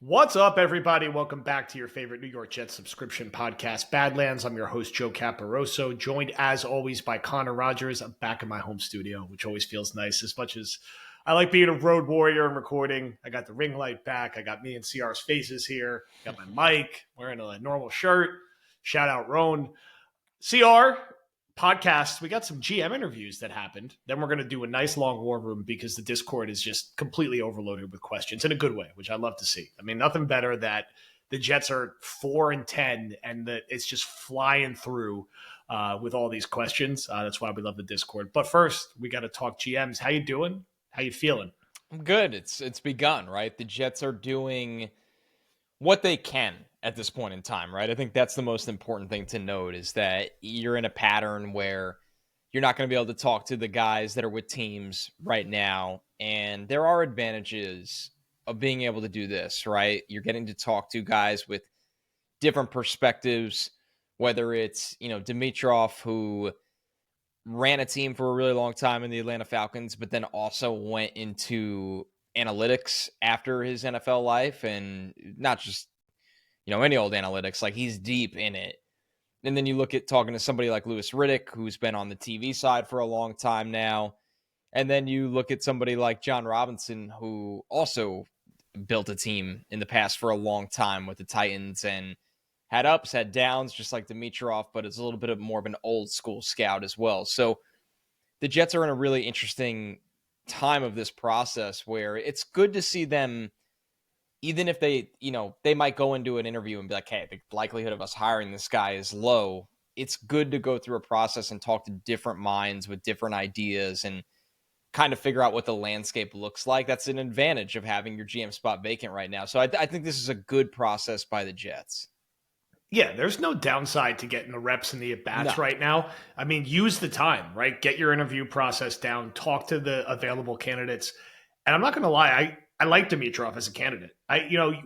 What's up, everybody? Welcome back to your favorite New York Jets subscription podcast, Badlands. I'm your host, Joe Caporoso, joined as always by Connor Rogers. I'm back in my home studio, which always feels nice. As much as I like being a road warrior and recording, I got the ring light back. I got me and CR's faces here. Got my mic, wearing a normal shirt. Shout out Roan. CR, podcast, we got some GM interviews that happened. Then we're going to do a nice long war room because the Discord is just completely overloaded with questions in a good way, which I love to see. I mean, nothing better that the Jets are 4-10 and that it's just flying through with all these questions. That's why we love the Discord. But first, we got to talk GMs. How you doing? How you feeling? I'm good. It's begun, right? The Jets are doing what they can at this point in time, right? I think that's the most important thing to note is that you're in a pattern where you're not going to be able to talk to the guys that are with teams right now. And there are advantages of being able to do this, right? You're getting to talk to guys with different perspectives, whether it's, Dimitroff, who ran a team for a really long time in the Atlanta Falcons, but then also went into analytics after his NFL life, and not just, any old analytics, like he's deep in it. And then you look at talking to somebody like Louis Riddick, who's been on the TV side for a long time now. And then you look at somebody like John Robinson, who also built a team in the past for a long time with the Titans and had ups, had downs, just like Dimitroff, but it's a little bit of more of an old school scout as well. So the Jets are in a really interesting time of this process where it's good to see them, even if they might go into an interview and be like, hey, the likelihood of us hiring this guy is low. It's good to go through a process and talk to different minds with different ideas and kind of figure out what the landscape looks like. That's an advantage of having your GM spot vacant right now. So I think this is a good process by the Jets. Yeah, there's no downside to getting the reps and the at-bats No. right now. I mean, use the time, right? Get your interview process down, talk to the available candidates. And I'm not going to lie, I like Dimitrov as a candidate.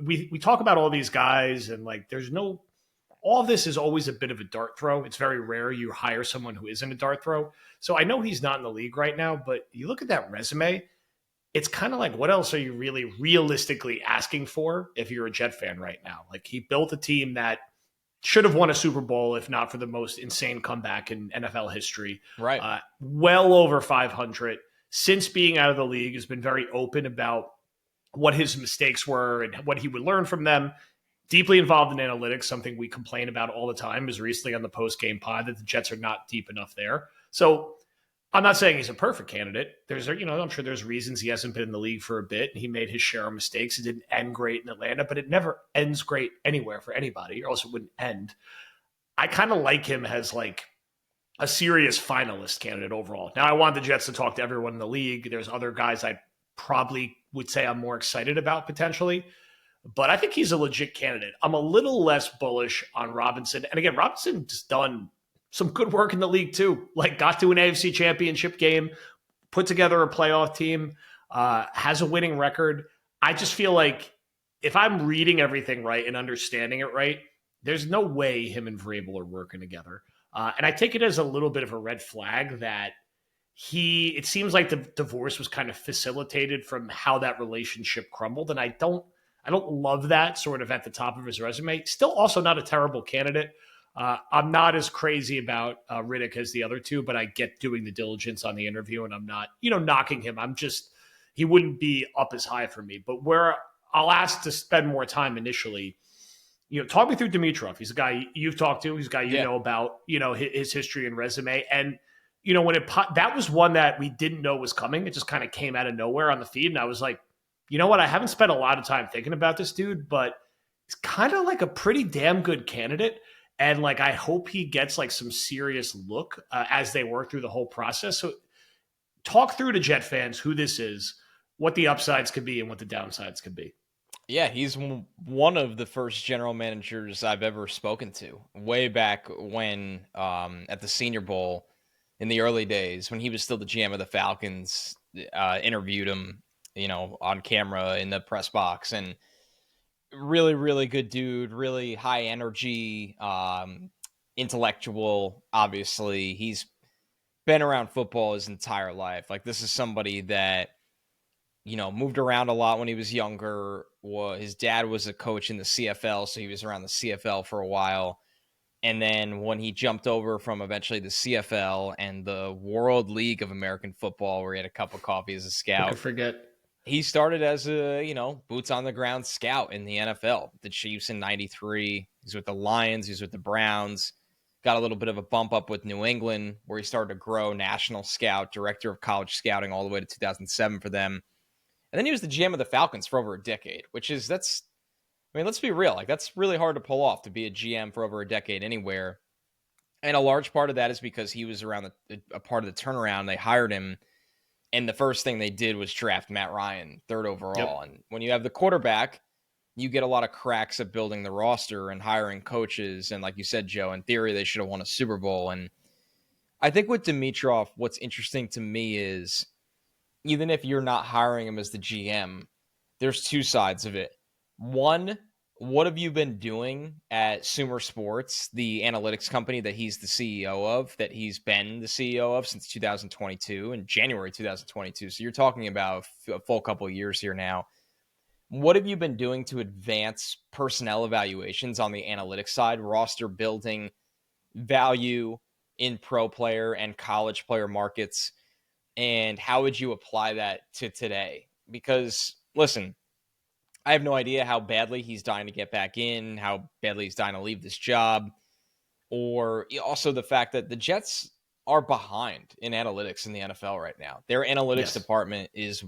We talk about all these guys and like there's no all of this is always a bit of a dart throw. It's very rare you hire someone who isn't a dart throw. So I know he's not in the league right now, but you look at that resume, it's kind of like what else are you really realistically asking for if you're a Jet fan right now? Like he built a team that should have won a Super Bowl if not for the most insane comeback in NFL history. Right. Well over 500. Since being out of the league, has been very open about what his mistakes were and what he would learn from them. Deeply involved in analytics, something we complain about all the time, is recently on the post-game pod that the Jets are not deep enough there. So I'm not saying he's a perfect candidate. I'm sure there's reasons he hasn't been in the league for a bit. And he made his share of mistakes. It didn't end great in Atlanta, but it never ends great anywhere for anybody, or else it wouldn't end. I kind of like him as like a serious finalist candidate overall. Now, I want the Jets to talk to everyone in the league. There's other guys I probably would say I'm more excited about potentially, but I think he's a legit candidate. I'm a little less bullish on Robinson. And again, Robinson's done some good work in the league too. Like got to an AFC championship game, put together a playoff team, has a winning record. I just feel like if I'm reading everything right and understanding it right, there's no way him and Vrabel are working together. And I take it as a little bit of a red flag that it seems like the divorce was kind of facilitated from how that relationship crumbled. And I don't love that sort of at the top of his resume. Still also not a terrible candidate. I'm not as crazy about Riddick as the other two, but I get doing the diligence on the interview and I'm not, knocking him. He wouldn't be up as high for me, but where I'll ask to spend more time initially, talk me through Dimitrov. He's a guy you've talked to. He's a guy know about, his history and resume. And, that was one that we didn't know was coming. It just kind of came out of nowhere on the feed. And I was like, you know what? I haven't spent a lot of time thinking about this dude, but he's kind of like a pretty damn good candidate. And like, I hope he gets like some serious look as they work through the whole process. So talk through to Jet fans who this is, what the upsides could be and what the downsides could be. Yeah, he's one of the first general managers I've ever spoken to way back when at the Senior Bowl in the early days when he was still the GM of the Falcons, interviewed him, on camera in the press box, and really, really good dude, really high energy, intellectual. Obviously, he's been around football his entire life. Like, this is somebody that moved around a lot when he was younger. His dad was a coach in the CFL, so he was around the CFL for a while. And then when he jumped over from eventually the CFL and the World League of American Football, where he had a cup of coffee as a Who could scout, forget? he started as a, boots on the ground scout in the NFL. The Chiefs in 93. He's with the Lions. He's with the Browns. Got a little bit of a bump up with New England, where he started to grow national scout, director of college scouting all the way to 2007 for them. And then he was the GM of the Falcons for over a decade, let's be real. Like, that's really hard to pull off, to be a GM for over a decade anywhere. And a large part of that is because he was around a part of the turnaround. They hired him, and the first thing they did was draft Matt Ryan, third overall. Yep. And when you have the quarterback, you get a lot of cracks at building the roster and hiring coaches. And like you said, Joe, in theory, they should have won a Super Bowl. And I think with Dimitroff, what's interesting to me is, even if you're not hiring him as the GM, there's two sides of it. One, what have you been doing at Sumer Sports, the analytics company that he's the CEO of, that he's been the CEO of since 2022, in January 2022? So you're talking about a full couple of years here now. What have you been doing to advance personnel evaluations on the analytics side, roster building, value in pro player and college player markets? And how would you apply that to today? Because, listen, I have no idea how badly he's dying to get back in, how badly he's dying to leave this job, or also the fact that the Jets are behind in analytics in the NFL right now. Their analytics department is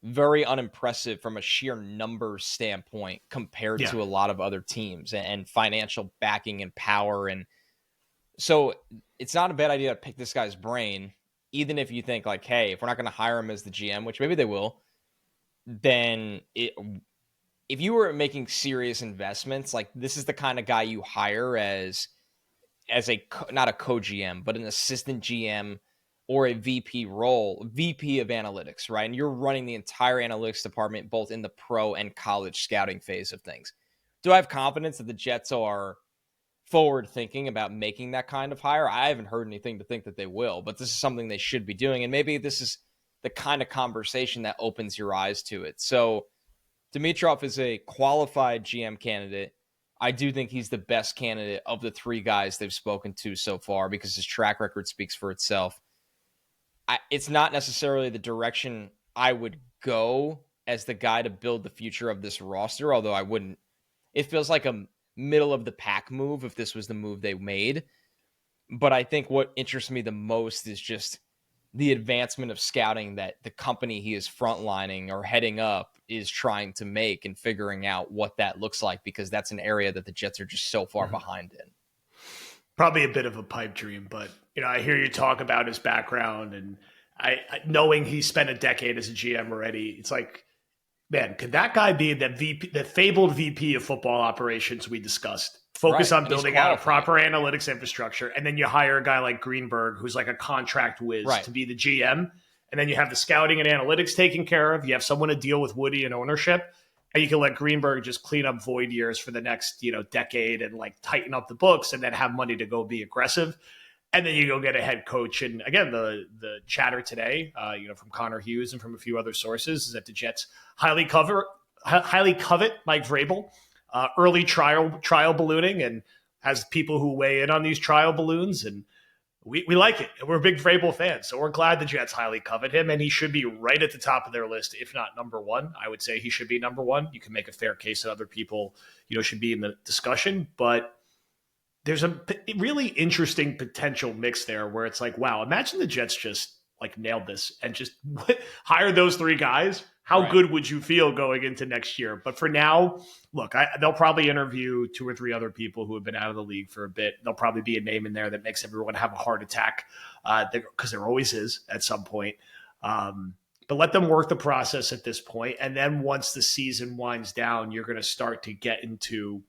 very unimpressive from a sheer numbers standpoint compared to a lot of other teams, and financial backing and power. And so it's not a bad idea to pick this guy's brain, even if you think like, hey, if we're not going to hire him as the GM, which maybe they will, then if you were making serious investments, like, this is the kind of guy you hire as not a co-GM, but an assistant GM or a VP role, VP of analytics, right? And you're running the entire analytics department, both in the pro and college scouting phase of things. Do I have confidence that the Jets are forward thinking about making that kind of hire? I haven't heard anything to think that they will, but this is something they should be doing. And maybe this is the kind of conversation that opens your eyes to it. So Dimitroff is a qualified GM candidate. I do think he's the best candidate of the three guys they've spoken to so far, because his track record speaks for itself. It's not necessarily the direction I would go as the guy to build the future of this roster, although I wouldn't. It feels like a middle of the pack move if this was the move they made. But I think what interests me the most is just the advancement of scouting that the company he is frontlining or heading up is trying to make, and figuring out what that looks like, because that's an area that the Jets are just so far behind in. Probably a bit of a pipe dream, but I hear you talk about his background, and I knowing he spent a decade as a GM already, it's like, man, could that guy be that VP, the fabled VP of football operations we discussed? Focus on building out a proper analytics infrastructure, and then you hire a guy like Greenberg, who's like a contract whiz, to be the GM, and then you have the scouting and analytics taken care of. You have someone to deal with Woody and ownership, and you can let Greenberg just clean up void years for the next decade, and like tighten up the books, and then have money to go be aggressive. And then you go get a head coach. And again, the chatter today, from Connor Hughes and from a few other sources, is that the Jets highly covet Mike Vrabel, early trial ballooning, and has people who weigh in on these trial balloons. And we like it. And we're big Vrabel fans. So we're glad the Jets highly covet him. And he should be right at the top of their list, if not number one. I would say he should be number one. You can make a fair case that other people, should be in the discussion. But there's a really interesting potential mix there where it's like, wow, imagine the Jets just like nailed this and just hire those three guys. How good would you feel going into next year? But for now, look, they'll probably interview two or three other people who have been out of the league for a bit. There'll probably be a name in there that makes everyone have a heart attack, because there always is at some point. But let them work the process at this point. And then once the season winds down, you're going to start to get into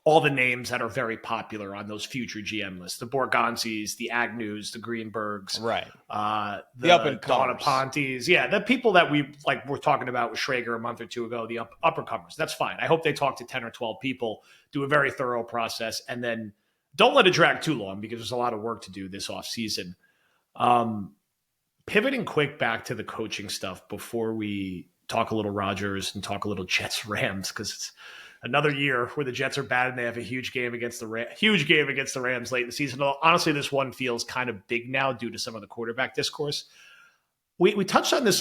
all the names that are very popular on those future GM lists: the Borgonzis, the Agnews, the Greenbergs, the Donapontes. Yeah, the people that we were talking about with Schrager a month or two ago, the uppercomers. That's fine. I hope they talk to 10 or 12 people, do a very thorough process, and then don't let it drag too long, because there's a lot of work to do this offseason. Pivoting quick back to the coaching stuff before we talk a little Rodgers and talk a little Jets Rams, because it's another year where the Jets are bad and they have a huge game against the Rams late in the season. Honestly, this one feels kind of big now due to some of the quarterback discourse. We touched on this